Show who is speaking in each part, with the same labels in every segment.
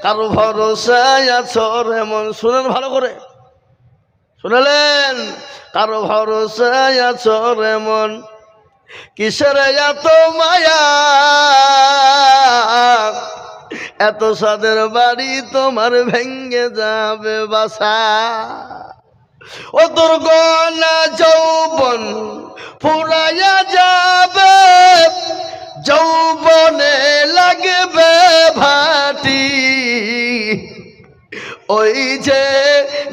Speaker 1: কারো ভরসায় আছো এমন। শুনেন ভালো করে, শুনলেন? কারো ভরসায় আছো এমন, কিসের এত মায়া, এত সাদের বাড়ি তোমার ভেঙ্গে যাবে বাসা। ও দুর্গনা যৌবন ফুরাইয়া যাবে, যৌবনে লাগবে ভাটি, ওই যে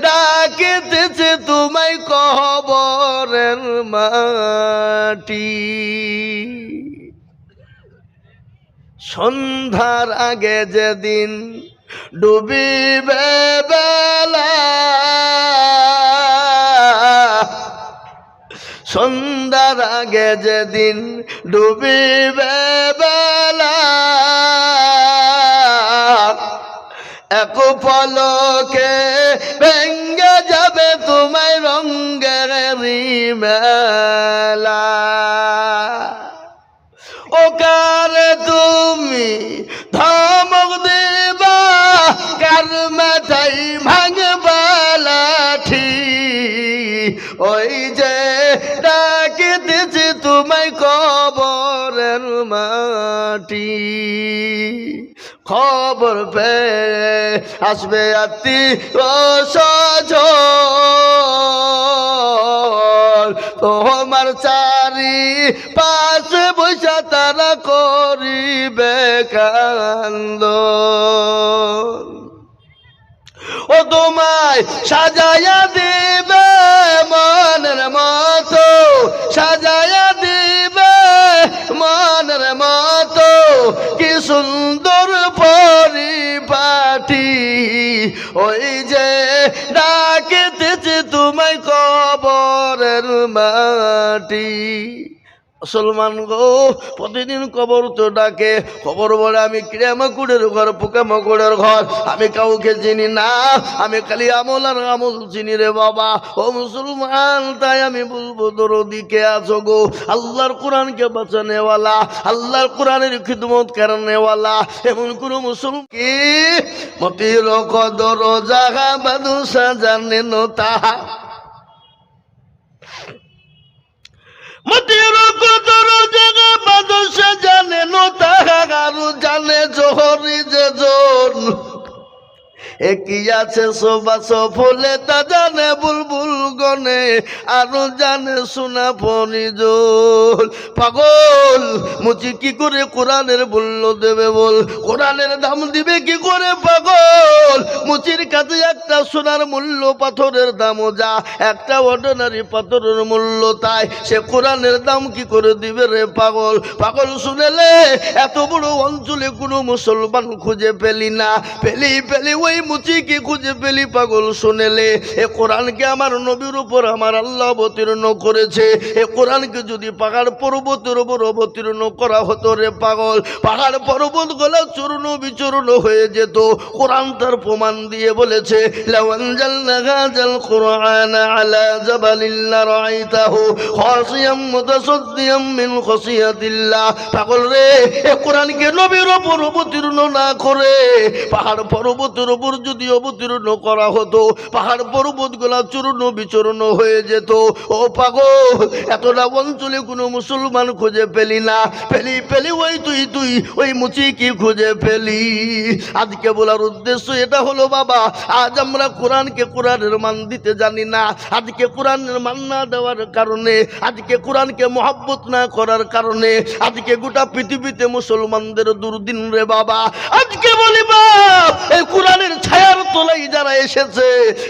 Speaker 1: ডাকিতেছে তোমায় কবরের মাটি। সন্ধ্যার আগে যেদিন ডুবিবে বেলা, সন্ধ্যার আগে যেদিন ডুবিবে বেলা, এক পলকে ভেঙ্গে যাবে তোমায় রঙ্গের মেলা। ও কার তুমি ধমক দিবা, কার মাথায় ভাঙবা লাঠি, ওই যে ডাকিতেছে তোমায় কবরের মাটি। খবর পেয়ে আসবে আত্মীয় স্বজন, তোমার চারি পাশে বসে তারা করিবে কান্দন। ও তোমায় সাজায়া দিবে মনের মতো, সাজায়া দিবে মনের মতো, কি সুন্দর পরিপাটি, ওই যে ডাকিতেছে তোমায় কবরের মাটি। মুসলমান গো, প্রতিদিন কবর তো ডাকে। খবর বলে আমি কিরামাকুড়ের ঘর, পোকামাকুড়ের ঘর, আমি কাউকে চিনি না, আমি খালি আমল আর আমল চিনি রে বাবা। ও মুসলমান, তাই আমি বলবো দরদিকে আছো গো, আল্লাহর কোরআনকে বাঁচানেওয়ালা, আল্লাহর কোরআনের খিদমত করনেওয়ালা এমন কোন মুসলমান কি মতির কদর জাগা বাদুসা জানে ন তাহা, মতির কদর জাগা বাদুসা জানে ন তাহা, আরো জানে জোহরি যে জন, একই আছে সোবাস ফুলে তা জানে বুলবুল গনে, আরো জানে সোনা পরিজল। পাগল মুচি কি করে কোরআনের মূল্য দেবে বল, কোরআনের দাম দিবে কি করে পাগল? মুচির কাছে একটা সোনার মূল্য পাথরের দামও যা, একটা অর্ডিনারি পাথরের মূল্য তাই, সে কোরআনের দাম কি করে দিবে রে পাগল? পাগল শুনেলে এত বড় অঞ্চলে কোনো মুসলমান খুঁজে পেলি না, পেলি পেলি ওই মুচি কি খুঁজে পেলি পাগল শুনেলে? এ কোরআনকে আমার নবীর উপর আমার আল্লাহ অবতীর্ণ করেছে। এ কোরআনকে যদি পাহাড় পর্বতের উপর অবতীর্ণ করা হতো রে পাগল, পাহাড় পর্বত গুলো চূর্ণ বিচূর্ণ হয়ে যেত। কোরআন তার প্রমাণ দিয়ে বলেছে, লাউ আনজালনা হাযাল কুরআনা আলা জাবালিন লারাআইতাহু খাশিয়াম মুতাসাদ্দিয়াম মিন খাশিয়াতিল্লাহ। পাগল রে, এ কোরআনকে নবীর উপর অবতীর্ণ না করে পাহাড় পর্বতের উপর যদি অবতীর্ণ করা হতো, পাহাড় পর্বত গুলা চূর্ণ বিচূর্ণ হয়ে যেত। ও পাগল, এতটা অঞ্চলে কোনো মুসলমান খুঁজে পেলি না, পেলি পেলি ওই তুই ওই মুচি কি খুঁজে পেলি? আজকে বলার উদ্দেশ্য এটা হলো বাবা, আজ আমরা কোরআনকে কোরআনের মান দিতে জানি না। আজকে কোরআনের মান না দেওয়ার কারণে, আজকে কোরআনকে মহব্বত না করার কারণে আজকে গোটা পৃথিবীতে মুসলমানদের দুর্দিন রে বাবা। আজকে বলি বাপ, এই কোরআনের ছায়ার তলায় যারা এসেছে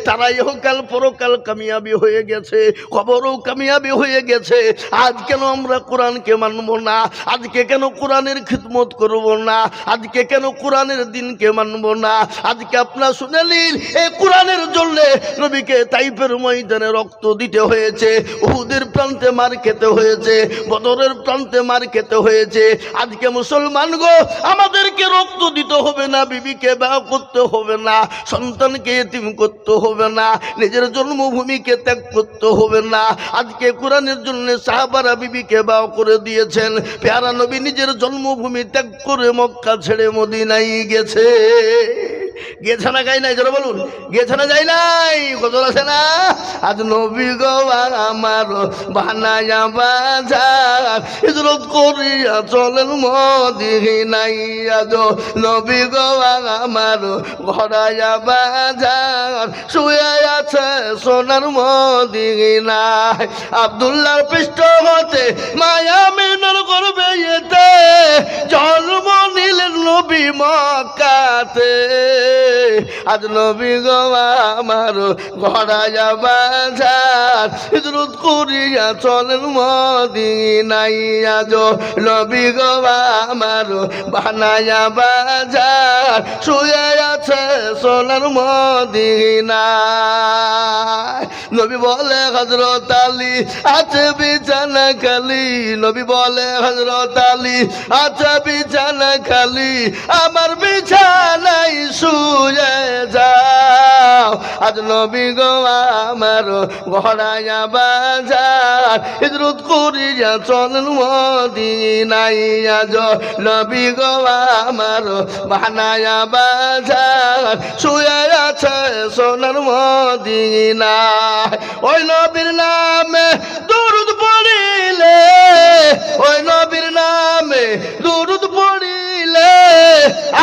Speaker 1: তারা ইহকাল পরকাল কামিয়াবি হয়ে গেছে, কবরও কামিয়াবি হয়ে গেছে। আজ কেন আমরা কোরআনকে মানব না? আজকে কেন কোরআনের খিদমত করব না? আজকে কেন কোরআনের দিনকে মানব না? আজকে আপনারা শুনে নিন, এই কোরআনের জন্য নবীকে তাইফের ময়দানে রক্ত দিতে হয়েছে, উহুদের প্রান্তে মার খেতে হয়েছে, বদরের প্রান্তে মার খেতে হয়েছে। আজকে মুসলমান গো, আমাদেরকে রক্ত দিতে হবে না, বিবিকে বিবাহ করতে হবে না, সন্তানকে এতিম করতে হবে না, নিজের জন্মভূমিকে ত্যাগ করতে হবে না। আজকে কোরআনের জন্য সাহাবারা বিবিকে বিবাহ করে দিয়েছেন। পেয়ারা নবী নিজের জন্মভূমি ত্যাগ করে মক্কা ছেড়ে মদিনায় গেছে। গিয়েছে না গাই নাই, জোরে বলুন, গিয়েছে না যাই নাই, গজল আছে না? আজ নবী গো আমার বানায়া বাজার হিজরত করিয়া চলেন মদিনায়। আজ নবী গো আমার ঘরায়া বাজার শুয়ে আছে সোনার মদিনায়। আব্দুল্লাহর পৃষ্ঠ হতে মায়া মিনার করবে এতে জন্ম নিলেন নবী মক্কাতে। আজ নবী গো আমার ঘরায়া বাজার হিজরত করিয়া চলেন মদিনায়। আজ নবী গো আমার বানায়া বাজার শুয়ে আছে সোনার মদিনায়। নবী বলে হযরত আলী আছে বিছানা খালি, নবী বলে হযরত আলী আছে বিছানা খালি, আমার বিছানায় শুয়ে যাও। আজ নবী গো আমার ঘরায়া বাজার হিজরত করিয়া চলেন মদিনায়। আজ নবী গো আমার বানায়া বাজার শুয়ে আছে সোনার মদিনায়। ওই নবীর নামে দরুদ পড়িলে, ওই নবীর নামে দরুদ পড়িলে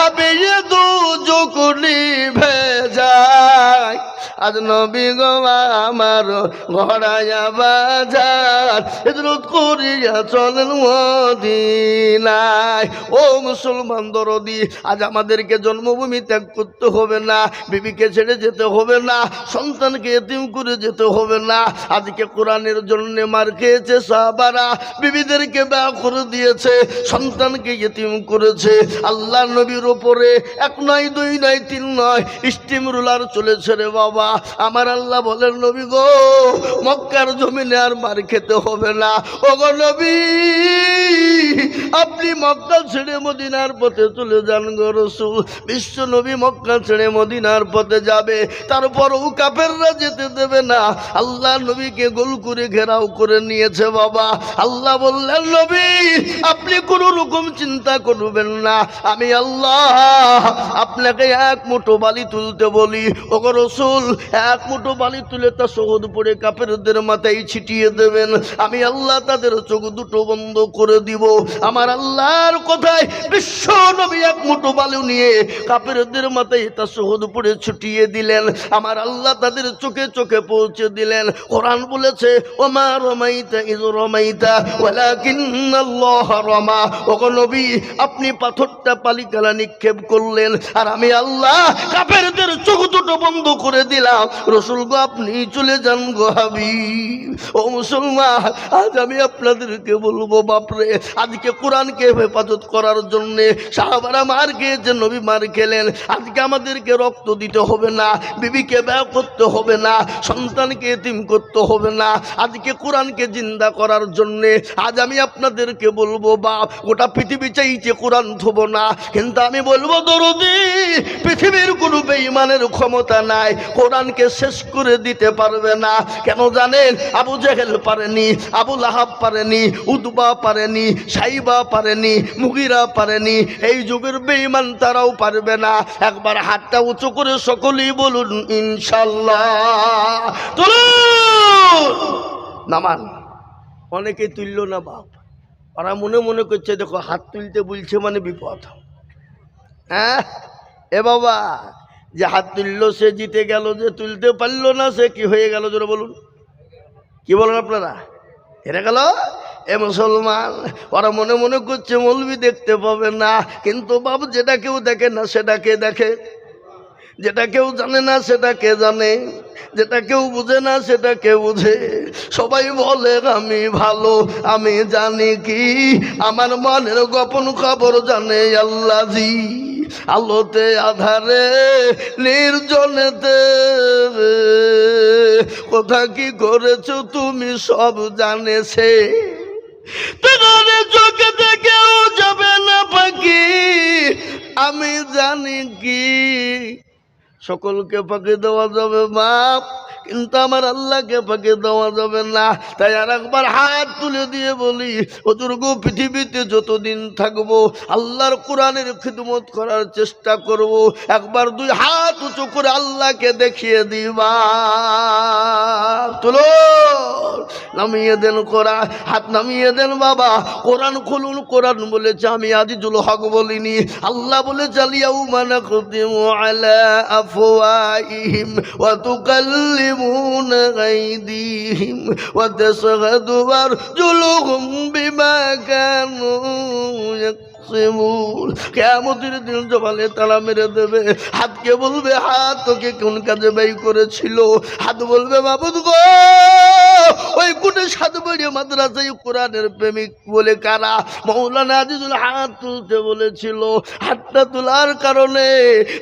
Speaker 1: আবে দু চোখনি ভেজায়। আজ নবী গো আমার ঘরায়া বাজার হিজরত করিয়া চলেন মদিনায়। ও মুসলমান দরদি, আজ আমাদেরকে জন্মভূমি ত্যাগ করতে হবে না, বিবিকে ছেড়ে যেতে হবে না, সন্তানকে এতিম করে যেতে হবে না। আজকে কোরআনের জন্য মার খেয়েছে সাহাবারা, বিবিদেরকে বিয়ে করে দিয়েছে, সন্তানকে এতিম করেছে। আল্লাহ নবীর ওপরে এক নয়, দুই নয়, তিন নয় স্টিম রুলার চলেছে রে বাবা। আমার আল্লাহ বলেন নবী গো মক্কার জমিনে আর মার খেতে হবে না। ও গো নবী আপনি মক্কা ছেড়ে মদিনার পথে চলে যান গো রাসূল। বিশ্ব নবী মক্কা ছেড়ে মদিনার পথে যাবে, তারপরও কাফেররা যেতে দেবে না। আল্লাহ নবীকে গোল করে ঘেরাও করে নিয়েছে বাবা। আল্লাহ বললেন নবী আপনি কোনো রকম চিন্তা করবেন না, আমি আল্লাহ আপনাকে এক মুঠো বালি তুলতে বলি। ও গো রাসূল এক মুঠো বালি তুলে তা শহদ পড়ে কাফেরদের মাথায় ছিটিয়ে দেবেন, আমি আল্লাহ তাদের চোখ দুটো বন্ধ করে দিব। আমার আল্লাহর কথায় বিশ্ব নবী এক মুঠো বালু নিয়ে কাফেরদের মাথায় তা শহদ পড়ে ছিটিয়ে দিলেন। আমার আল্লাহ তাদের চোখে চোখে পৌঁছে দিলেন। কোরআন বলেছে ওমা রমাইতা ইয রমাইতা ওয়ালাকিন্নাল্লাহ রমা। ও গো নবী আপনি পাথরটা পালিকালা নিক্ষেপ করলেন, আর আমি আল্লাহ কাফেরদের চোখ দুটো বন্ধ করে দিলাম। রাসূল গো আপনি চলে যান গো হাবিব। ও মুসলমান আজ আমি আপনাদেরকে বলবো বাপরে, আজকে কোরআনকে হেফাজত করার জন্য সাহাবারা মার খেয়েছে, নবী মার খেলেন। আজকে আমাদেরকে রক্ত দিতে হবে না, বিবিকে ব্যয় করতে হবে না, সন্তানকে এতিম করতে হবে না। আজকে কোরআনকে জিন্দা করার জন্য আজ আমি আপনাদেরকে বলবো বাপ, গোটা পৃথিবী চাইছে কোরআন থব না, কিন্তু আমি বলবো দরদি পৃথিবীর কোনো বেঈমানের ক্ষমতা নাই, কোরআনকে শেষ করে দিতে পারবে না। কেন জানেন? আবু জেহেল পারেনি, আবু লাহাব পারেনি, উতবা পারেনি, সাইবা পারেনি, মুগিরা পারেনি, এই যুগের বেঈমান তারাও পারবে না। একবার হাতটা উঁচু করে সকলেই বলুন ইনশাআল্লাহ। তুলুন নামান। অনেকে তুলল না বাপ, ওরা মনে মনে করছে দেখো হাত তুলতে বলছে মানে বিপদ। হ্যাঁ এ বাবা, যে হাত তুলল সে জিতে গেল, যে তুলতে পারলো না সে কি হয়ে গেল জোরে বলুন, কি বলেন আপনারা? হেরে গেল। এ মুসলমান ওরা মনে মনে করছে মৌলবি দেখতে পাবে না, কিন্তু বাবু যেটা কেউ দেখে না সেটাকে দেখে, যেটা কেউ জানে না সেটাকে জানে, যেটা কেউ বুঝে না সেটাকে বুঝে। সবাই বলে আমি ভালো, আমি জানি কি, আমার মনের গোপন খবর জানে আল্লাহজি। আলোতে আধারে নির্জনেতে কোথা কি করেছো তুমি সব জানেছে, তোমার চোখে থেকেও যাবে না পাখি, আমি জানি কি। সকলকে ফাঁকি দেওয়া যাবে বাপ, কিন্তু আমার আল্লাহকে ফাঁকি দেওয়া যাবে না। তাই আর একবার হাত তুলে দিয়ে বলি, হুজুর গো, পৃথিবীতে যতদিন থাকবো আল্লাহর কোরআনের খিদমত করার চেষ্টা করব। একবার দুই হাত উঁচু করে আল্লাহকে দেখিয়ে দিবা। তুলো, নামিয়ে দেন কোরআন, হাত নামিয়ে দেন বাবা। কোরআন খুলুন। কোরআন বলেছে, আমি আজিজুল হক বলিনি। আল্লাহ বলেছে, আলিয়াউমা নাখতিমু আলা আফওয়াহিহিম ওয়া তুকাল্লিমুনা আইদিহিম ওয়া তাশহাদু আরজুলুহুম বিমা কানু কিয়ামতের দিন জবালে তালা মেরে দেবে। হাতকে বলবে, হাত তোকে কোন কাজে ব্যয় করেছিল? হাত বলবে, মাবুদ গো, ওই কোটে সাতবাড়িয়া মাদ্রাসায় কোরআনের প্রেমিক বলে কারা? মাওলানা আজিজুল হাত তুলতে বলেছিল। হাতটা তোলার কারণে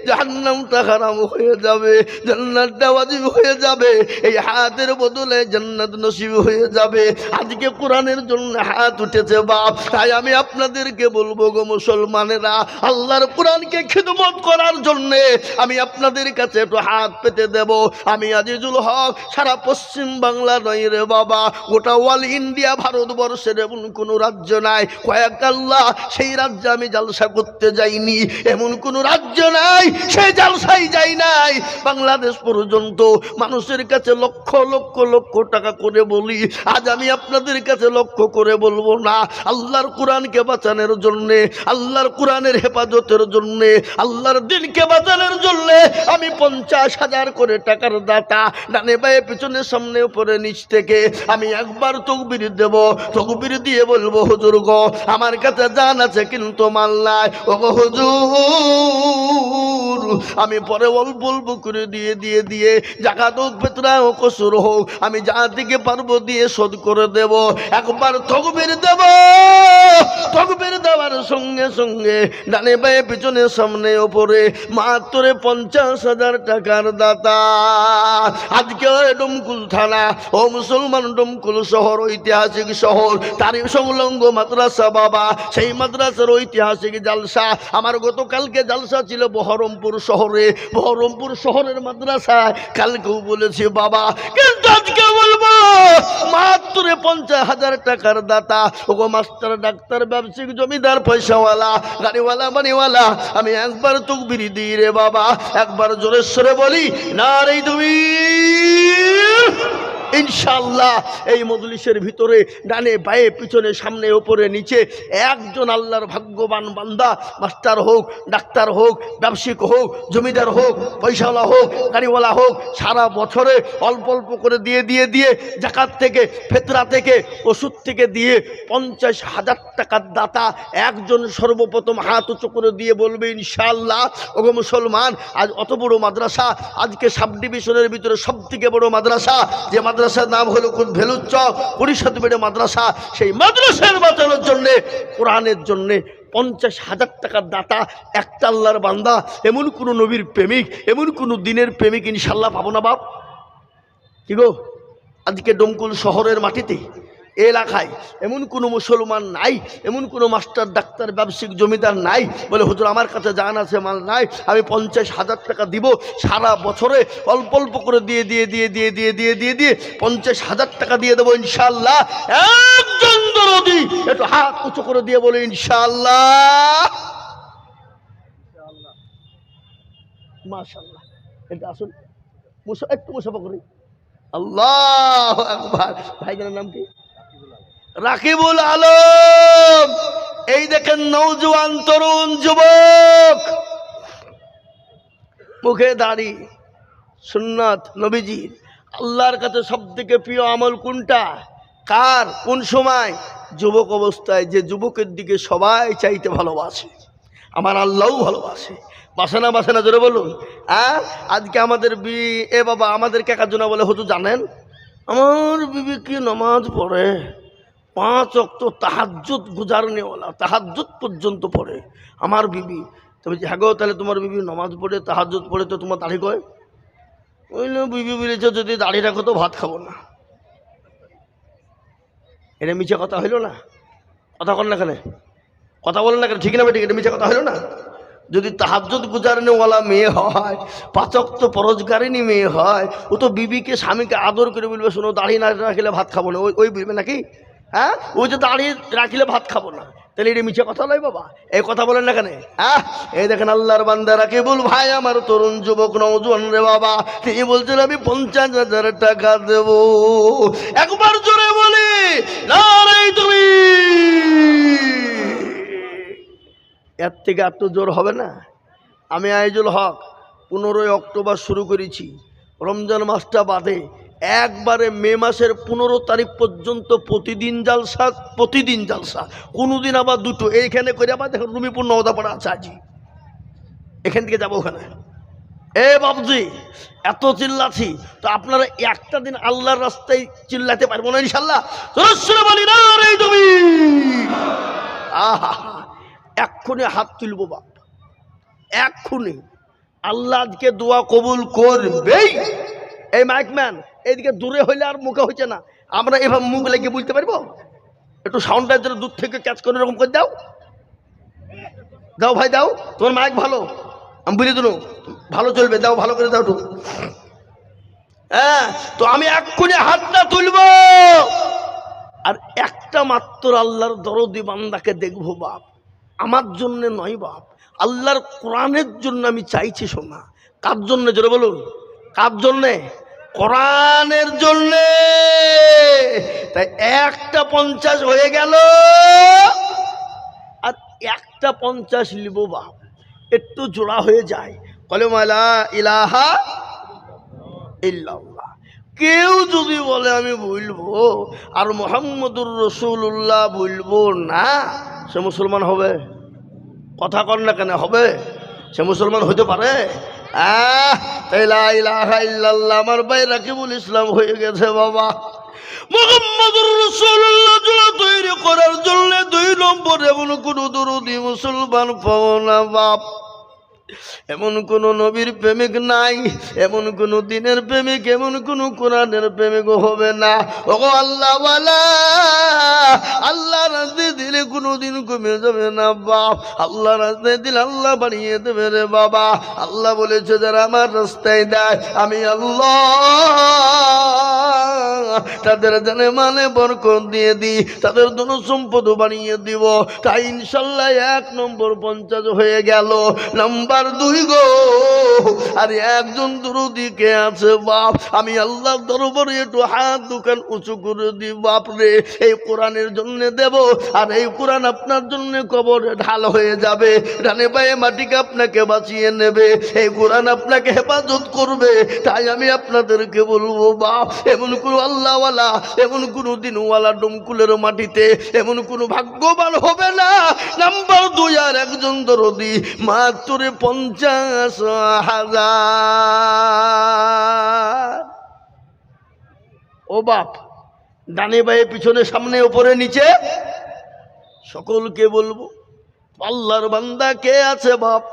Speaker 1: জাহান্নামটা হারাম হয়ে যাবে, জান্নাতটা ওয়াজিব হয়ে যাবে। এই হাতের বদলে জান্নাত নসিব হয়ে যাবে। আজকে কোরআনের জন্য হাত উঠেছে বাপ। তাই আমি আপনাদেরকে বলবো গো মুসলমানেরা, আল্লাহর কোরআনকে খিদমত করার জন্যে আমি আপনাদের কাছে একটু হাত পেতে দেব। আমি আজিজুল হক সারা পশ্চিম বাংলা নয় রে বাবা, গোটা অল ইন্ডিয়া ভারতবর্ষের এমন কোনো রাজ্য নাই, কয়েক আল্লাহ সেই রাজ্যে আমি জালসা করতে যাইনি, এমন কোনো রাজ্য নাই সেই জালসাই যাই নাই। বাংলাদেশ পর্যন্ত মানুষের কাছে লক্ষ লক্ষ লক্ষ টাকা করে বলি, আজ আমি আপনাদের কাছে লক্ষ করে বলবো না। আল্লাহর কোরআনকে বাঁচানোর জন্যে, আল্লাহর কোরআনের হেফাজতের জন্যে, আল্লাহর দিনকে বাঁচানোর জন্যে আমি 50,000 করে টাকার দাতা, ডানে বায়ে পিছনে সামনে উপরে নিচ থেকে আমি একবার তকবীর দেব। তকবীর দিয়ে বলবো, হুজুর গো, আমার কাছে জান আছে কিন্তু মাল নাই। ও গো হুজুর, আমি পরে অল্প অল্প করে দিয়ে জাকাত হোক, ফিতরা হোক, কসুর হোক, আমি যা থেকে পারবো দিয়ে শোধ করে দেব। একবার তকবীর দেব। তকবীর দেওয়ার সঙ্গে সঙ্গে ডানে বায়ে পিছনে সামনে ওপরে মাত্র 50,000 টাকার দাতা। আজকে ডোমকুল থানা, ও মুসলমান, ডোমকুল শহর ঐতিহাসিক শহর, তারই সংলগ্ন মাদ্রাসা বাবা, সেই মাদ্রাসার ঐতিহাসিক জালসা। আমার গতকালকে জালসা ছিল বহরমপুর শহরে, বহরমপুর শহরের মাদ্রাসায়। কালকেও বলেছি বাবা, কিন্তু আজকে বলবো মাত্র 50,000 টাকার দাতা। ওগো মাস্টার, ডাক্তার, ব্যবসায়িক, জমিদার, পয়সাওয়ালা, গাড়িওয়ালা, বাড়িওয়ালা, আমি একবার তকবীর দিই রে বাবা, একবার জোরে সরে বলি নারে তাকবীর। ইনশাআল্লাহ এই মজলিসের ভিতরে ডানে বায়ে পিছনে সামনে উপরে নিচে একজন আল্লাহর ভাগ্যবান বান্দা, মাস্টার হোক, ডাক্তার হোক, ব্যবসায়িক হোক, জমিদার হোক, পয়সাওয়ালা হোক, গাড়িওয়ালা হোক, সারা বছরে অল্প অল্প করে দিয়ে জাকাত থেকে, ফিতরা থেকে, ওষুধ থেকে দিয়ে 50,000 টাকার দাতা একজন সর্বপ্রথম হাত উঁচু করে দিয়ে বলবে ইনশাআল্লাহ। ওগো মুসলমান, আজ অত বড় মাদ্রাসা, আজকে সাব ডিভিশনের ভিতরে সব থেকে বড় মাদ্রাসা, যে মাদ্রাসার নাম হলো ভেলুচক পরিষদ বেড়ে মাদ্রাসা, সেই মাদ্রাসার বাঁচানোর জন্যে, কোরআনের জন্যে 50,000 টাকার দাতা একটা আল্লাহর বান্দা। এমন কোনো নবীর প্রেমিক, এমন কোনো দিনের প্রেমিক ইনশাল্লাহ পাবো না বাপ। কি গো, আজকে ডোমকুল শহরের মাটিতে এলাকায় এমন কোনো মুসলমান নাই, এমন কোনো মাস্টার, ডাক্তার, ব্যবসায়িক, জমিদার নাই বলে হুজুর আমার কাছে জান আছে, মাল নাই, আমি 50,000 টাকা দিব, সারা বছরে অল্প অল্প করে দিয়ে 50,000 টাকা দিয়ে দেবো ইনশাআল্লাহ। একজন দরদি একটু হাত উঁচু করে দিয়ে বলে ইনশাআল্লাহ। মাশাআল্লাহ, এটা আসুন একটু মুসাফা করি। আল্লাহু আকবার। ভাইজানের নাম কি? রাকিবুল আলম। এই দেখেন নওজোয়ান তরুণ যুবক, মুখে দাড়ি, সুন্নাত নবীজির। আল্লাহর কাছে সব থেকে প্রিয় আমল কোনটা? কার? কোন সময়? যুবক অবস্থায়। যে যুবকের দিকে সবাই চাইতে ভালোবাসে, আমার আল্লাহও ভালোবাসে। বাসে না জোরে বলুন। আজকে আমাদের এ বাবা, আমাদের কাকাজনা বলে হুজুর জানেন আমার বিবি কি নামাজ পড়ে, 5 ওয়াক্ত তাহাজ্জুদ গুজারনেওয়ালা, তাহাজ্জুদ পর্যন্ত পড়ে আমার বিবি। তবে হ্যাঁ গো, তাহলে তোমার বিবি নামাজ পড়ে, তাহাজ্জুদ পড়ে, তো তোমার দাড়ি কয়? ওই না, বিবি বলেছে যদি দাড়ি রাখো তো ভাত খাবো না। এটা মিছে কথা হইল না? কথা বলেন না কেন? কথা বলেন না কেন? ঠিক না বেঠিক? এটা মিছে কথা হইল না? যদি তাহাজ্জুদ গুজারনেওয়ালা মেয়ে হয়, পাঁচ ওয়াক্ত পরজগারিনী মেয়ে হয়, ও তো বিবিকে স্বামীকে আদর করে বলবে, শোনো দাড়ি না রাখলে ভাত খাবো না, ওই বলবে নাকি? হ্যাঁ, ওই যে দাঁড়িয়ে রাখলে ভাত খাবো না, তাহলে এটা মিছে কথা নয় বাবা, এই কথা বলেন না কেন? হ্যাঁ, এই দেখেন আল্লাহর বান্দারা কেবল ভাই আমার তরুণ যুবক নওজোয়ান রে বাবা, তিনি বলছেন আমি 50,000 টাকা দেব। একবার জোরে বলি নারে তুমি, এর থেকে আর তো জোর হবে না। আমি আইজুল হক 15 অক্টোবর শুরু করেছি, রমজান মাসটা বাদে একবারে মে মাসের 15 তারিখ পর্যন্ত প্রতিদিন জালসা, কোনোদিন আবার দুটো এইখানে করে, আবার দেখুন রুমিপুর নওদাপাড়া আছে আজি, এখান থেকে যাবো ওখানে। এ বাবুজি এত চিল্লাছি তো আপনারা একটা দিন আল্লাহর রাস্তায় চিল্লাতে পারবো না ইনশাল্লাহ? বলি না রে তুমি, আহা এক্ষুনি হাত তুলবো বাপ, এক্ষুনি। আল্লাহ আজকে দোয়া কবুল করবেই। এই মাইকম্যান এইদিকে দূরে হইলে আর মুখে হচ্ছে না, আমরা এভাবে মুখ লেগে বুঝতে পারবো? একটু সাউন্ডটা যেন দূর থেকে ক্যাচ করে এরকম করে দাও, দাও ভাই দাও, তোমার মাইক ভালো, আমি বুঝে দিল ভালো চলবে, দাও ভালো করে দাও একটু। হ্যাঁ, তো আমি এক্ষুনি হাতটা তুলবো, আর একটা মাত্র আল্লাহর দরদি বান্দাকে দেখবো বাপ, আমার জন্য নয় বাপ, আল্লাহর কোরআনের জন্য আমি চাইছি শোনা। কার জন্য জোরে বলুন, কার জন্যে? কোরআনের জন্যে। তাই একটা 50 হয়ে গেল, আর একটা 50 লিব বাপ, একটু জোড়া হয়ে যায়, কলেমা লা ইলাহা ইল্লাল্লাহ। কেউ যদি বলে আমি বলবো আর মুহাম্মদুর রাসূলুল্লাহ বলবো না, সে মুসলমান হবে? কথা কর না কেন, হবে? সে মুসলমান হতে পারে? তাই লা ইলাহা ইল্লাল্লাহ আমার ভাই রাকিবুল ইসলাম হয়ে গেছে বাবা। মুহাম্মদুর রাসূলুল্লাহ তৈরি করার জন্য 2 নম্বর এমন কোন দরুদি মুসলমান পাও না বাপ, এমন কোন নবীর প্রেমিক নাই, এমন কোন দিনের প্রেমিক, এমন কোন কোরআনের প্রেমিক হবে না। ওগো আল্লাহওয়ালা, আল্লাহ রাস্তায় দিলে কোনোদিন কমে যাবে না বাপ, আল্লাহ রাস্তায় দিলে আল্লাহ বাড়িয়ে দেবে রে বাবা। আল্লাহ বলেছে যারা আমার রাস্তায় দেয় আমি আল্লাহ তাদের জানে মানে বরকত দিয়ে দিই, তাদের ধন সম্পদ বাড়িয়ে দিব। তাই ইনশাল্লাহ 1 নম্বর 50 হয়ে গেল। নাম্বার 2 গো, আর একজন দরুদি কে আছে বাপ, আমি আল্লাহর দরবারে একটু হাত দুখান উঁচু করে দিই বাপ রে, এই কোরআনের জন্য দেব, আর এই কোরআন আপনার জন্য কবরে ঢাল হয়ে যাবে, ডানে বায়ে মাটিকে আপনাকে বাঁচিয়ে নেবে, এই কোরআন আপনাকে হেফাজত করবে। তাই আমি আপনাদেরকে বলবো বাপ, এমন কোনো আল্লাহওয়ালা, এমন কোনো দিনওয়ালা ডমকুলের মাটিতে এমন কোনো ভাগ্যবান হবে না। নাম্বার 2, আর একজন দরদি মাত্র 50,000। ও বাপ, ডানে বায়ে পিছনে সামনে উপরে নিচে সকলকে বলবো, আল্লাহর বান্দা কে আছে বাপ,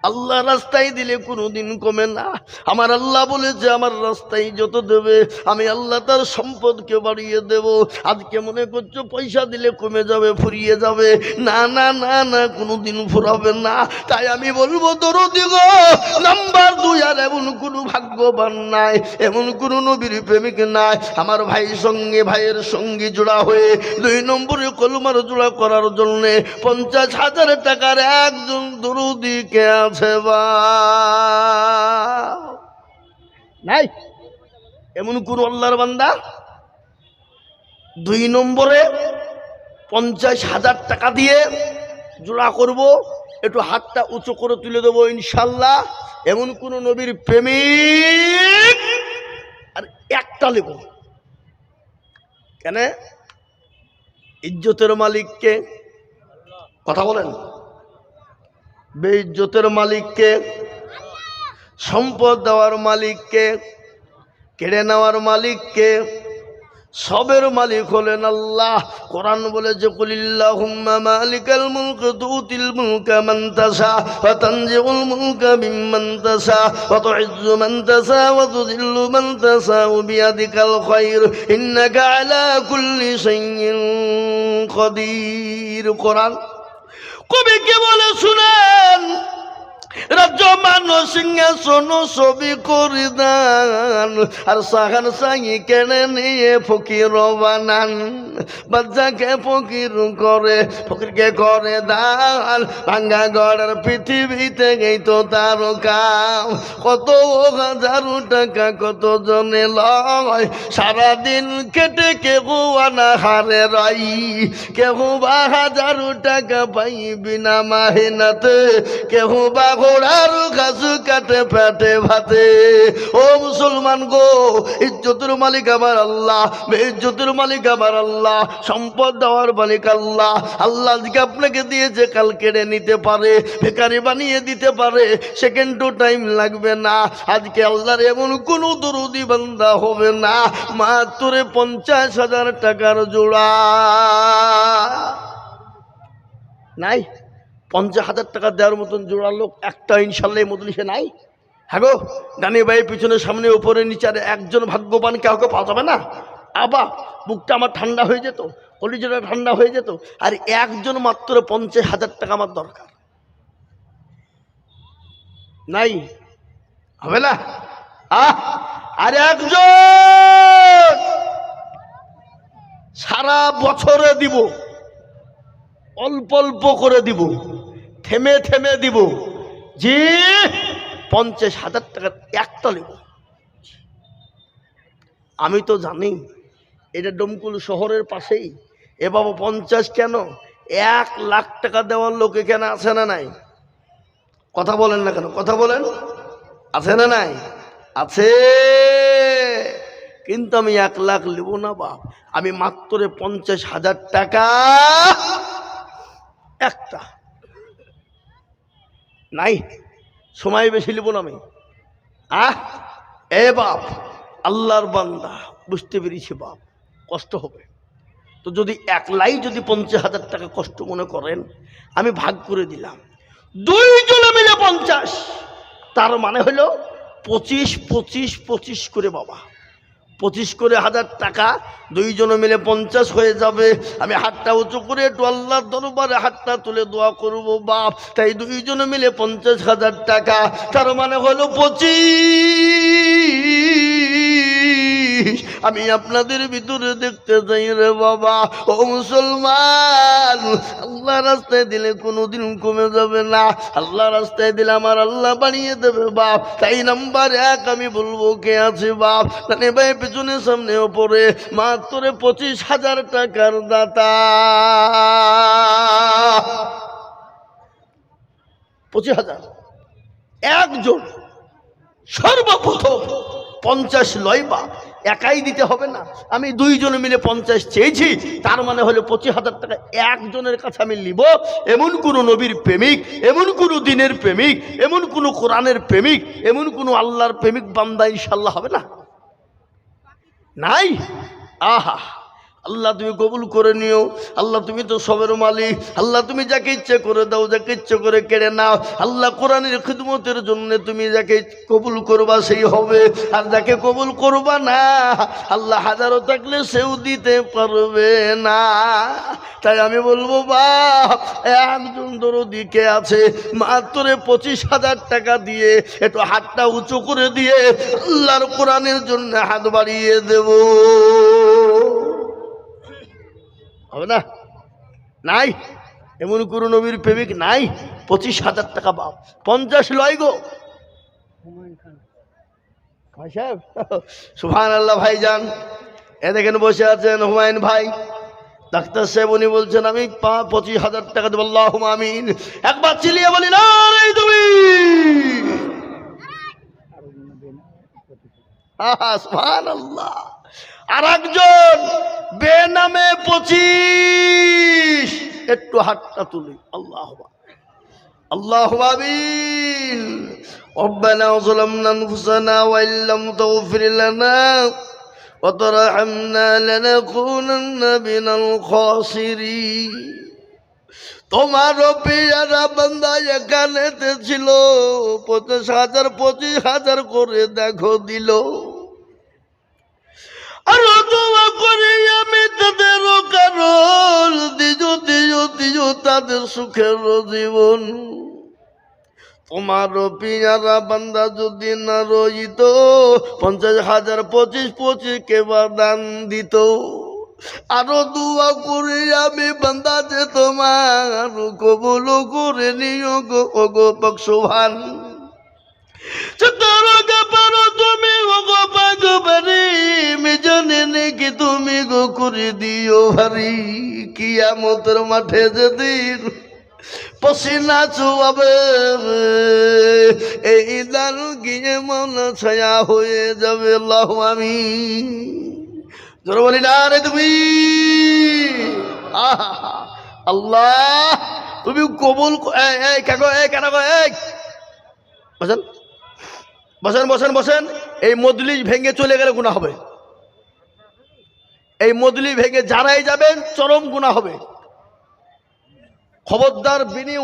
Speaker 1: আল্লাহ রাস্তায় দিলে কোনোদিন কমে না। আমার আল্লাহ বলেছে আমার রাস্তায় যত দেবে আমি আল্লাহ তার সম্পদকে বাড়িয়ে দেব। আজকে মনে করছো পয়সা দিলে কমে যাবে, ফুরিয়ে যাবে, না না না না, কোনোদিন ফুরাবে না। তাই আমি বলবো দরদি গো, নাম্বার 2, আর এমন কোনো ভাগ্যবান নাই, এমন কোনো নবীর প্রেমিক নাই আমার ভাইয়ের সঙ্গে জোড়া হয়ে 2 নম্বরে কলমার জোড়া করার জন্যে 50,000 টাকার একজন দরদি কে আছে নাই? এমন কোন আল্লাহর বান্দা 2 নম্বরে 50,000 টাকা দিয়ে জোড়া করব, একটু হাতটা উঁচু করে তুলে দেবো ইনশাল্লাহ। এমন কোন নবীর প্রেমিক, আর একটা নেব কেন? ইজ্জতের মালিককে, কথা বলেন, বেইজ্জতের মালিককে, সম্পদ দেওয়ার মালিককে, কেড়ে নেওয়ার মালিককে, সবের মালিক হলেন আল্লাহ। কোরআন বলেছে কুলিল্লাহুম্মা মালিকাল মুলক তুতিল মুলকা মান তাশা ওয়া তানজিউল মুলকা মিম্মান তাশা ওয়া তুইজ্জু মান তাশা ওয়া তুযিল্লু মান তাশা বিয়াদিকাল খায়র ইন্নাকা আলা কুল্লি শাইইন কাদির। কবি কে বলে শুনেন, রাজ্য মানুষ সিংহাসন ছবি করি দান, আর সাহান সাহি কেড়ে নিয়ে ফকির বানান। বাচ্চাকে ফকির করে, ফকিরকে করে দান, ভাঙ্গা গড়ের পৃথিবীতে গেই তো তার কাম। কত হাজার টাকা কত জনে লয়, সারাদিন কেটে কেউ আনা হারে রাই, কেউ বা 1000 টাকা পাই বিনা মাহিনাতে, কেউ বা ঘোড়ার গাছ কাটে পেটে ভাতে। ও মুসলমান গো, ইজ্জতের মালিক আমার আল্লাহ, বেইজ্জতের মালিক আমার আল্লাহ, সম্পদ দেওয়ার মালিক আল্লাহ। আল্লাহ আজকে আপনাকে দিয়েছে, কাল কেড়ে নিতে পারে, বেকারি বানিয়ে দিতে পারে, সেকেন্ডও টাইম লাগবে না। আজকে আল্লাহর এমন কোন দরুদি বান্দা হবে না মাত্র 50,000 টাকার জোড়া নাই। 50,000 টাকা দেওয়ার মতন জোড়া লোক একটা ইনশাল্লাহ এই মজলিসে নাই। হ্যাঁ গো, ডানে বাই পিছনে সামনে উপরে নিচে একজন ভাগ্যবান কাউকে পাওয়া যাবে না? আবা বুকটা আমার ঠান্ডা হয়ে যেত, কলিজাটা ঠান্ডা হয়ে যেত। আর একজন মাত্র 50,000 টাকা আমার দরকার নাই, হবে না? আর একজন সারা বছরে দিব, অল্প অল্প করে দিব, থেমে থেমে দিব, জি 50,000 টাকার একটা নেব। আমি তো জানি এটা ডোমকুল শহরের পাশেই। এ বাবা 50 কেন, 1 লাখ টাকা দেওয়ার লোক এখানে আছে না নাই? কথা বলেন না কেন? কথা বলেন, আছে না নাই? আছে। কিন্তু আমি 1 লাখ নেব না বাপ, আমি মাত্র 50,000 টাকা একটা নাই। সময় বেশি নেব না আমি। এ বাপ, আল্লাহর বান্দা, বুঝতে পেরেছি বাপ কষ্ট হবে তো, যদি 1 লাই যদি 50,000 টাকা কষ্ট মনে করেন, আমি ভাগ করে দিলাম 2 জনে মিলে 50, তার মানে হলো 25 25 25 করে বাবা, 25 করে 1000 টাকা, 2 জনে মিলে 50 হয়ে যাবে। আমি হাতটা উঁচু করে একটু আল্লাহর দরবারে হাতটা তুলে দোয়া করব বাপ। তাই 2 জনে মিলে 50,000 টাকা, তার মানে হলো 25। আমি আপনাদের ভিতরে দেখতে চাই রে বাবা। ও মুসলমান, আল্লাহ রাস্তায় দিলে কোনোদিন কমে যাবে না, আল্লাহ রাস্তায় দিলে আমার আল্লাহ বানিয়ে দেবে বাপ। তাই নাম্বার 1 আমি বলবো কে আছে বাপ, জানে ভাই পেছনে সামনে ওপরে মাত্র 25,000 টাকার দাতা। 25,000 একজন। সর্বপ্রথম 50 লয় বাপ, একাই দিতে হবে না, আমি 2 জনে মিলে 50 চেয়েছি, তার মানে হলো 25,000 টাকা একজনের কাছে আমি নিব। এমন কোন নবীর প্রেমিক, এমন কোন দিনের প্রেমিক, এমন কোন কোরআনের প্রেমিক, এমন কোন আল্লাহর প্রেমিক বান্দা ইনশাল্লাহ হবে না? নাই। আহা আল্লাহ তুমি কবুল করে নিও। আল্লাহ তুমি তো সবের মালিক, আল্লাহ তুমি যাকে ইচ্ছে করে দাও, যাকে ইচ্ছে করে কেড়ে নাও। আল্লাহ কোরআনের খিদমতের জন্য তুমি যাকে কবুল করবা সেই হবে, আর যাকে কবুল করবা না আল্লাহ হাজারও থাকলে সেও দিতে পারবে না। তাই আমি বলবো বাপ, একজন দরদি কে আছে মাত্র 25,000 টাকা দিয়ে একটু হাতটা উঁচু করে দিয়ে আল্লাহর কোরআনের জন্য হাত বাড়িয়ে দেব, হবে না? নাই, এমন কোন নবীর প্রেমিক নাই। 25,000 টাকা বাপ, 50 লয় গো সাহেব। সুবহানাল্লাহ ভাইজান, এ দেখেন বসে আছেন হুমায়ুন ভাই, ডাক্তার সাহেব, উনি বলছেন আমি 25,000 টাকা দেব। আল্লাহুম্মা আমিন। একবার চিল্লিয়ে বলি না তুমি। সুবহানাল্লাহ। আর একজন বেনামে 25, একটু হাতটা তুলি। আল্লাহ আল্লাহ আমিন। ربنا ظلمنا انفسنا وان لم تغفر لنا وترحمنا لنكونن من الخاسرين। তোমার প্রিয়রা বান্দা এখানেতে ছিল, 50,000 25,000 করে দেখো দিল। আর দোয়া করি আমি তাদেরও কারণ দিজু দিজু দিও তাদের সুখের জীবন। তোমার পিয়ারা বান্দা যদি না রইত 50,000 25 কেবা দান দিত। আরো দোয়া করি আমি বান্দা যে তোমার কবুল করে নিও গো ওগো পাকসুভান। তুমি ওগো পাগবারি মেজনে নাকি তুমি গো করে দিও ভারি। কিয়ামতের মাঠে যেদিন পসিনা চুয়াবে এই দান গিয়ে মন ছায়া হয়ে যাবে। আল্লাহু আমিন। জোরে বলি না রে তুমি আল্লাহ তুমি কবুল। কেন বসেন বসেন বসেন বসেন। এই মজলিস ভেঙে চলে গেলে গুনাহ হবে। এই মজলিস ভেঙে যারাই যাবেন চরম গুনাহ হবে। খবরদার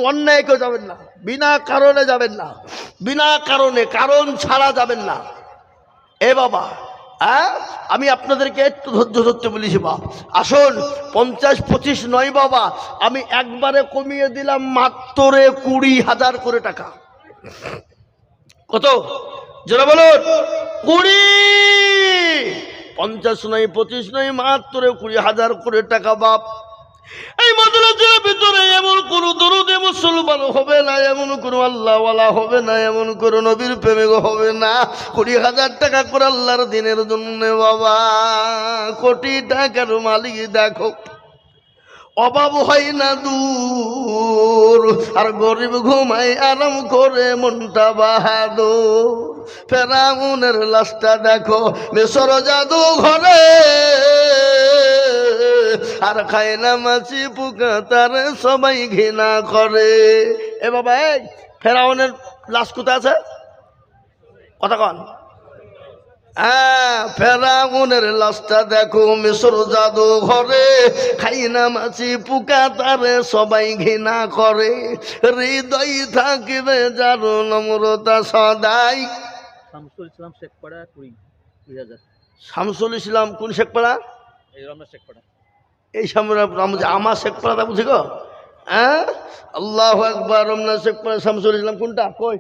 Speaker 1: অন্যায় কেউ যাবেন না, বিনা কারণে যাবেন না, বিনা কারণে কারণ ছাড়া যাবেন না। এ বাবা আমি আপনাদেরকে একটু ধৈর্য ধরতে বলেছি বা আসুন 50-25 নয় বাবা, আমি একবারে কমিয়ে দিলাম মাত্র 20,000 করে টাকা। কত যারা বলুন 20, 50 নয় 25 নয় মাত্র 20,000 করে টাকা বাপ। এই মাদ্রাসার ভিতরে এমন কোন দরুদে মুসলমান হবে না, এমন কোন আল্লাহওয়ালা হবে না, এমন কোন নবীর প্রেমিক হবে না। 20,000 টাকা করে আল্লাহর দিনের জন্য বাবা। কোটি টাকার মালিক দেখো, অভাব হয় না দূর, আর গরিব ঘুমায় আরাম করে মনটা বাহাদুর। ফেরাউনের লাশটা দেখো মিশর জাদু ঘরে, আর খায় না মাছি পোকা তার সবাই ঘৃণা করে। এ বাবা এই ফেরাউনের লাশ কোথায় আছে কথা কন? ফেরাউনের লাশটা দেখো মিশর জাদু ঘরে, খাই না মাছি পোকা তারে সবাই ঘৃণা করে। হৃদয় থাকিবে যার নম্রতা সদাই।
Speaker 2: শামসুল ইসলাম শেখপাড়া 20,000।
Speaker 1: শামসুল ইসলাম কোন শেখপাড়া?
Speaker 2: এই রমনা শেখপাড়া।
Speaker 1: এই সামনে আমার শেখপাড়াটা বুঝি গো। আল্লাহু আকবার। রমনা শেখপাড়া শামসুল ইসলাম কোনটা কই?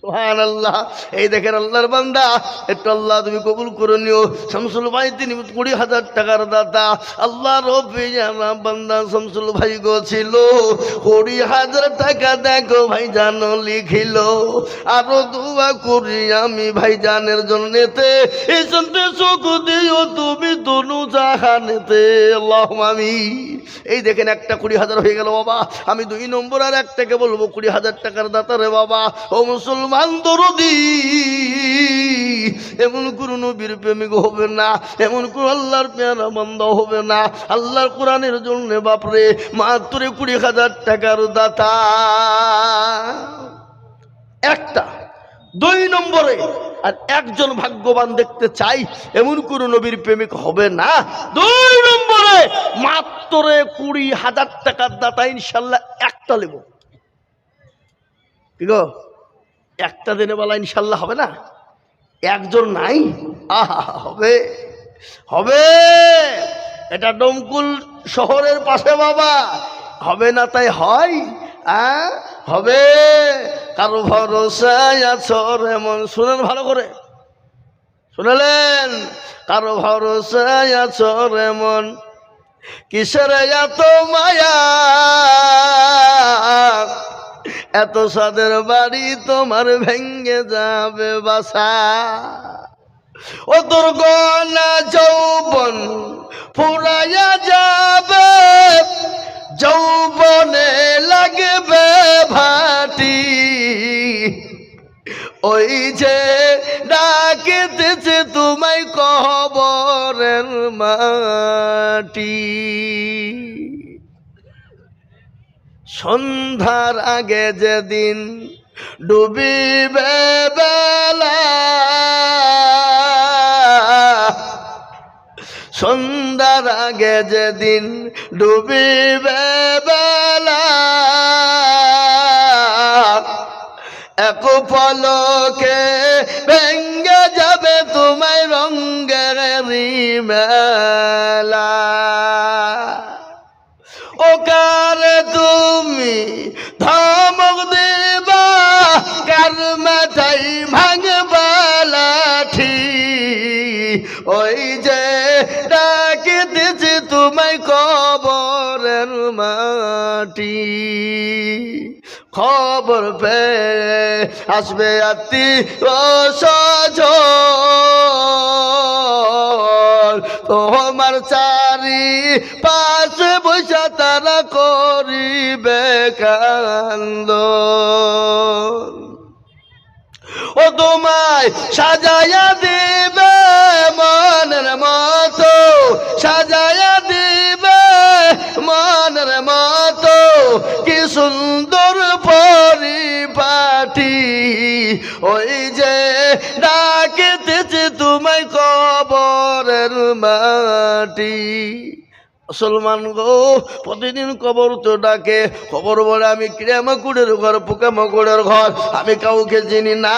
Speaker 1: সুবহানাল্লাহ। এই দেখেন আল্লাহর বান্দা, একটু আল্লাহ তুমি কবুল করে নিও। শামসুল ভাই তিনি 20,000 টাকার দাতা। আল্লাহ রব্বি জানা বান্দা শামসুল ভাই গো ছিল 20,000 টাকা দেখো ভাই জানো লিখিল। আরো দোয়া করি আমি ভাই জানের জন্যতে, এই সন্তে চোখ দিও তুমি দনু জাহানেতে। আল্লাহুম্মা আমিন। এই দেখেন একটা 20,000 হয়ে গেল বাবা। আমি 2 নম্বর আর একটাকে বলবো 20,000 টাকার দাতা রে বাবা। ও মুসলমান দরদি, এমন কোন নবীর প্রেমিক হবে না, এমন কোন আল্লাহর পেয়ারা বান্দা হবে না আল্লাহর কোরআনের জন্য বাপরে মাত্র 20,000 টাকার দাতা একটা। 2 নম্বরে আর একজন ভাগ্যবান দেখতে চাই, এমন কোন নবীর প্রেমিক হবে না। 2 নম্বরে মাত্র 20,000 টাকার দাতা ইনশাল্লাহ একটা নেব। কি গো একটা দিনে বলা ইনশাল্লাহ হবে না? একজন নাই? হবে হবে। এটা ডমকুল শহরের পাশে বাবা, হবে না তাই হয়? হবে। কারো ভরসায় আছো এমন, শুনেন ভালো করে শুনলেন? কারো ভরসায় আছো এমন, কিসের এত মায়া, এত সাদের বাড়ি তোমার ভেঙ্গে যাবে বাসা। ও দুর্গনা যৌবন ফুরাইয়া যাবে, যৌবনে লাগবে ভাটি, ওই যে ডাকিতেছে তোমায় কবরের মাটি। সন্ধ্যার আগে যেদিন ডুবিবে বেলা, সন্ধ্যার আগে যেদিন ডুবিবে বেলা, এক পলকে ভেঙ্গে যাবে তোমায় রঙ্গের মেলা। ও ভাঙবা লাঠি ওই যে ডাকিতেছে তোমায় কবরের মাটি খবর পেয়ে আসবে আত্মীয় স্বজন তোমার চারি পাশে বসে তারা করিবে কান্দন ও তোমায় সাজায়া দিবে মনের মতো সাজায়া দিবে মনের মতো কি সুন্দর পরিপাটি ওই যে ডাকিতেছে তোমায় কবরের মাটি মুসলমান গো প্রতিদিন কবর তো ডাকে কবর বলে আমি ক্রিয়ামাকুড়ের ঘর পোকামাকুড়ের ঘর আমি কাউকে চিনি না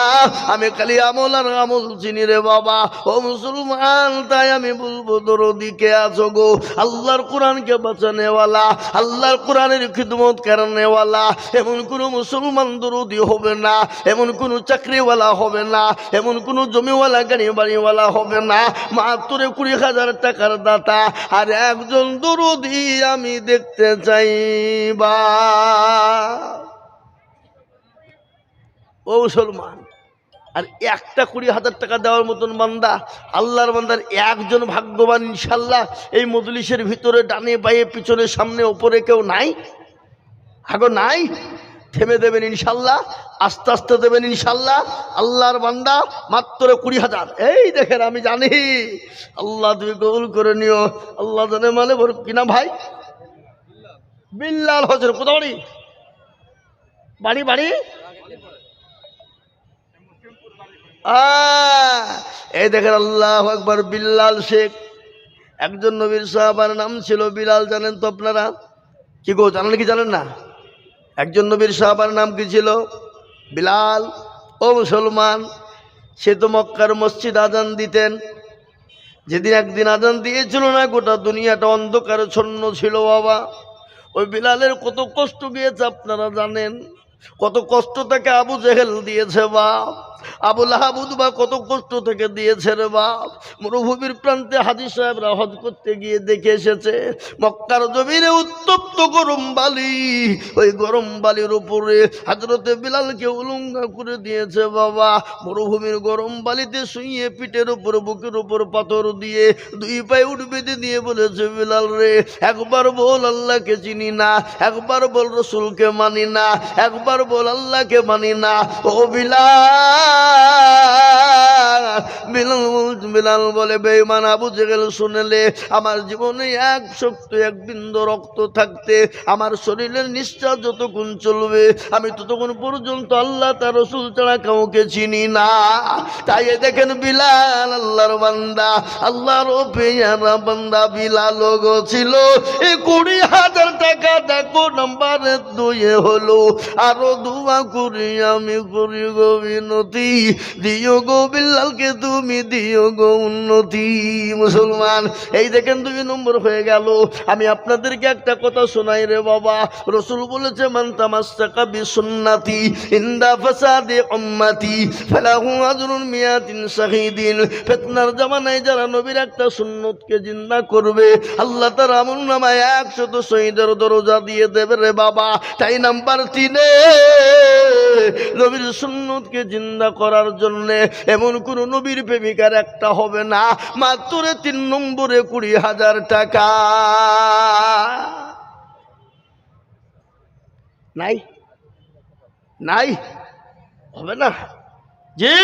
Speaker 1: আমি খালি আমল আর আমল চিনি রে বাবা ও মুসলমান তাই আমি বলবো দরদিকে আছো গো আল্লাহর কোরআনকে বাঁচানেওয়ালা আল্লাহর কোরআনের খিদমত করানেওয়ালা এমন কোনো মুসলমান দরদি হবে না এমন কোনো চাকরিওয়ালা হবে না এমন কোনো জমিওয়ালা গাড়ি বাড়িওয়ালা হবে না মাত্র 20,000 টাকার দাতা আর একজন দরদি আমি দেখতে চাই বা ও মুসলমান আর একটা 20,000 টাকা দেওয়ার মতন বান্দা আল্লাহর বান্দার একজন ভাগ্যবান ইনশাল্লাহ এই মজলিসের ভিতরে ডানে বাঁয়ে পিছনে সামনে ওপরে কেউ নাই আগো নাই থেমে দেবেন ইনশাল্লাহ আস্তে আস্তে দেবেন ইনশাল্লাহ আল্লাহর বান্দা মাত্র 20,000 এই দেখেন আমি জানি আল্লাহ তুমি কবুল করে নিও আল্লাহ জানে মানে বল কিনা ভাই বিল্লাল হোসেন কোথাও বাড়ি বাড়ি এই দেখেন আল্লাহু আকবার বিল্লাল শেখ একজন নবীর সাহাবার নাম ছিল বিলাল জানেন তো আপনারা কি গো জানেন কি জানেন না একজন নবীর সাহাবার নাম কি ছিল বিলাল ও মুসলমান সে তো মক্কার মসজিদ আজান দিতেন যেদিন একদিন আজান দিয়েছিল না গোটা দুনিয়াটা অন্ধকারে ছন্ন ছিল বাবা ওই বিলালের কত কষ্ট গিয়েছে আপনারা জানেন কত কষ্ট তাকে আবু জেহেল দিয়েছে বাপ আবু লাহাব উতবা কত কষ্ট থেকে দিয়েছে রে বাপ মরুভূমির প্রান্তে হাজী সাহেবরা হজ করতে গিয়ে দেখে এসেছে মক্কার জমিনে উত্তপ্ত গরম বালি ওই গরম বালির উপরে হযরতে বিলালকে উলঙ্গা করে দিয়েছে বাবা মরুভূমির গরম বালিতে শুইয়ে পিঠের উপর বুকের উপর পাথর দিয়ে দুই পায়ে উঠ বেঁধে দিয়ে বলেছে বিলাল রে একবার বল আল্লাহকে চিনি না একবার বল রসুলকে মানি না একবার বল আল্লাহকে মানি না ও বিলাল বিলাল বলে বেঈমান আবু জেহেল শুনলে আমার জীবনে এক শক্তি এক বিন্দু রক্ত থাকতে আমার শরীরের নিঃশ্বাস যতক্ষণ চলবে আমি ততক্ষণ পর্যন্ত আল্লাহ তার রসুল ছাড়া কাউকে চিনি না তাই দেখেন বিলাল আল্লাহর বান্দা আল্লাহর পেয়ারা বান্দা বিলাল গো ছিল এই 20,000 টাকা দেখো নাম্বারে 2 হলো আরো দোয়া করি আমি করি গো বিনতি দিও গো বিলালকে তুমি দিও গো উন্নতি মুসলমান এই দেখেন 2 নম্বর হয়ে গেল আমি আপনাদেরকে একটা কথা শোনাই রে বাবা রসুল বলেছে মান তামাসসাকা বিসুন্নতি ইনদা ফাসাদি উম্মতি ফালাহু আজরুন মিয়াতিন শাহীদিন ফিতনার জামানায় যারা নবীর একটা সুন্নতকে জিন্দা করবে আল্লাহ তার আমলনামায় 100 শহীদের দরজা দিয়ে দেবে রে বাবা তাই নাম্বার 3 নবীর সুন্নতকে জিন্দা করার জন্য এমন কোন নবীর প্রেমিকার একটা হবে না মাত্র 3 নম্বরে 20,000 টাকা নাই নাই হবে না জি